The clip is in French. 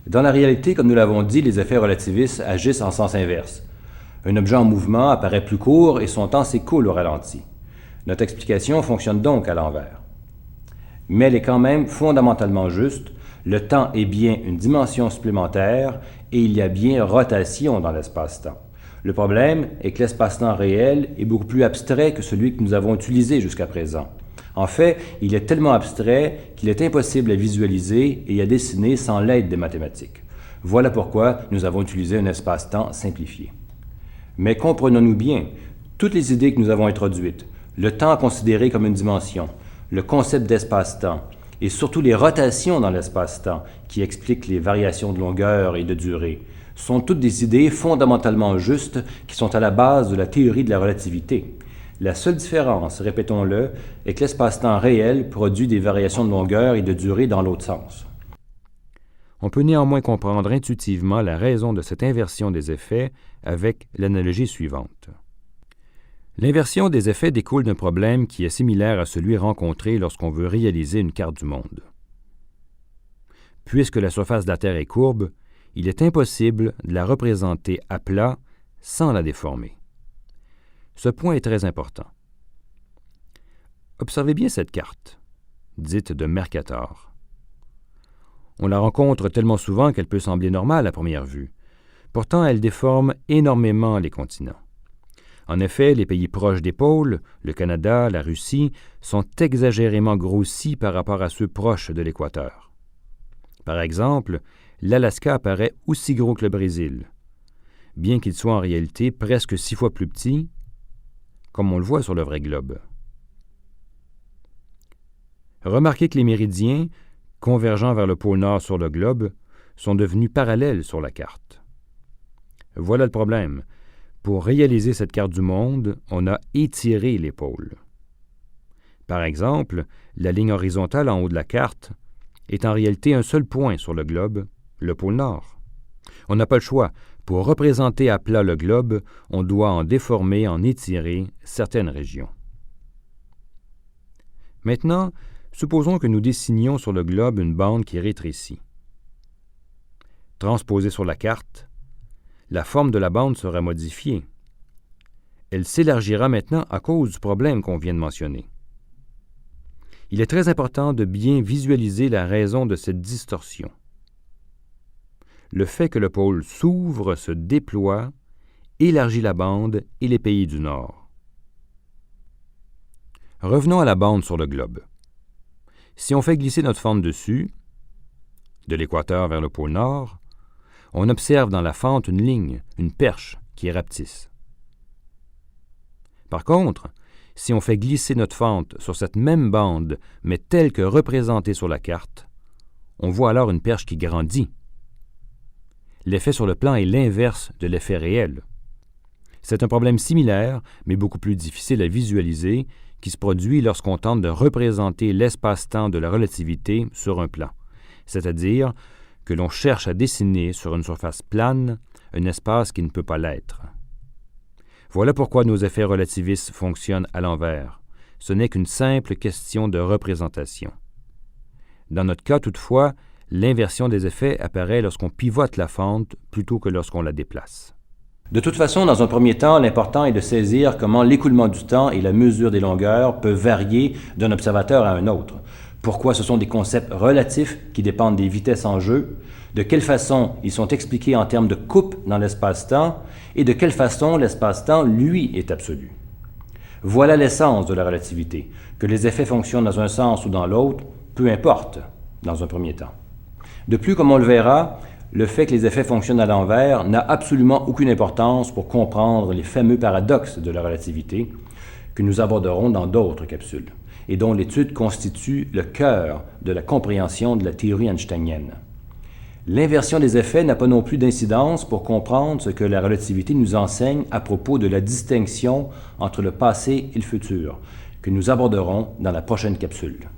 Dans la réalité, comme nous l'avons dit, les effets relativistes agissent en sens inverse. Un objet en mouvement apparaît plus court et son temps s'écoule au ralenti. Notre explication fonctionne donc à l'envers. Mais elle est quand même fondamentalement juste. Le temps est bien une dimension supplémentaire et il y a bien rotation dans l'espace-temps. Le problème est que l'espace-temps réel est beaucoup plus abstrait que celui que nous avons utilisé jusqu'à présent. En fait, il est tellement abstrait qu'il est impossible à visualiser et à dessiner sans l'aide des mathématiques. Voilà pourquoi nous avons utilisé un espace-temps simplifié. Mais comprenons-nous bien, toutes les idées que nous avons introduites, le temps considéré comme une dimension, le concept d'espace-temps, et surtout les rotations dans l'espace-temps qui expliquent les variations de longueur et de durée, sont toutes des idées fondamentalement justes qui sont à la base de la théorie de la relativité. La seule différence, répétons-le, est que l'espace-temps réel produit des variations de longueur et de durée dans l'autre sens. On peut néanmoins comprendre intuitivement la raison de cette inversion des effets avec l'analogie suivante. L'inversion des effets découle d'un problème qui est similaire à celui rencontré lorsqu'on veut réaliser une carte du monde. Puisque la surface de la Terre est courbe, il est impossible de la représenter à plat sans la déformer. Ce point est très important. Observez bien cette carte, dite de Mercator. On la rencontre tellement souvent qu'elle peut sembler normale à première vue. Pourtant, elle déforme énormément les continents. En effet, les pays proches des pôles, le Canada, la Russie, sont exagérément grossis par rapport à ceux proches de l'équateur. Par exemple, l'Alaska apparaît aussi gros que le Brésil, bien qu'il soit en réalité presque 6 fois plus petit, comme on le voit sur le vrai globe. Remarquez que les méridiens, convergeant vers le pôle Nord sur le globe, sont devenus parallèles sur la carte. Voilà le problème. Pour réaliser cette carte du monde, on a étiré les pôles. Par exemple, la ligne horizontale en haut de la carte est en réalité un seul point sur le globe, le pôle Nord. On n'a pas le choix. Pour représenter à plat le globe, on doit en déformer, en étirer certaines régions. Maintenant, supposons que nous dessinions sur le globe une bande qui rétrécit. Transposée sur la carte, la forme de la bande sera modifiée. Elle s'élargira maintenant à cause du problème qu'on vient de mentionner. Il est très important de bien visualiser la raison de cette distorsion. Le fait que le pôle s'ouvre, se déploie, élargit la bande et les pays du Nord. Revenons à la bande sur le globe. Si on fait glisser notre fente dessus, de l'équateur vers le pôle Nord, on observe dans la fente une ligne, une perche, qui est rapetisse. Par contre, si on fait glisser notre fente sur cette même bande, mais telle que représentée sur la carte, on voit alors une perche qui grandit. L'effet sur le plan est l'inverse de l'effet réel. C'est un problème similaire, mais beaucoup plus difficile à visualiser, qui se produit lorsqu'on tente de représenter l'espace-temps de la relativité sur un plan, c'est-à-dire que l'on cherche à dessiner sur une surface plane un espace qui ne peut pas l'être. Voilà pourquoi nos effets relativistes fonctionnent à l'envers. Ce n'est qu'une simple question de représentation. Dans notre cas, toutefois, l'inversion des effets apparaît lorsqu'on pivote la fente plutôt que lorsqu'on la déplace. De toute façon, dans un premier temps, l'important est de saisir comment l'écoulement du temps et la mesure des longueurs peuvent varier d'un observateur à un autre. Pourquoi ce sont des concepts relatifs qui dépendent des vitesses en jeu, de quelle façon ils sont expliqués en termes de coupe dans l'espace-temps et de quelle façon l'espace-temps, lui, est absolu. Voilà l'essence de la relativité. Que les effets fonctionnent dans un sens ou dans l'autre, peu importe, dans un premier temps. De plus, comme on le verra, le fait que les effets fonctionnent à l'envers n'a absolument aucune importance pour comprendre les fameux paradoxes de la relativité que nous aborderons dans d'autres capsules et dont l'étude constitue le cœur de la compréhension de la théorie einsteinienne. L'inversion des effets n'a pas non plus d'incidence pour comprendre ce que la relativité nous enseigne à propos de la distinction entre le passé et le futur, que nous aborderons dans la prochaine capsule.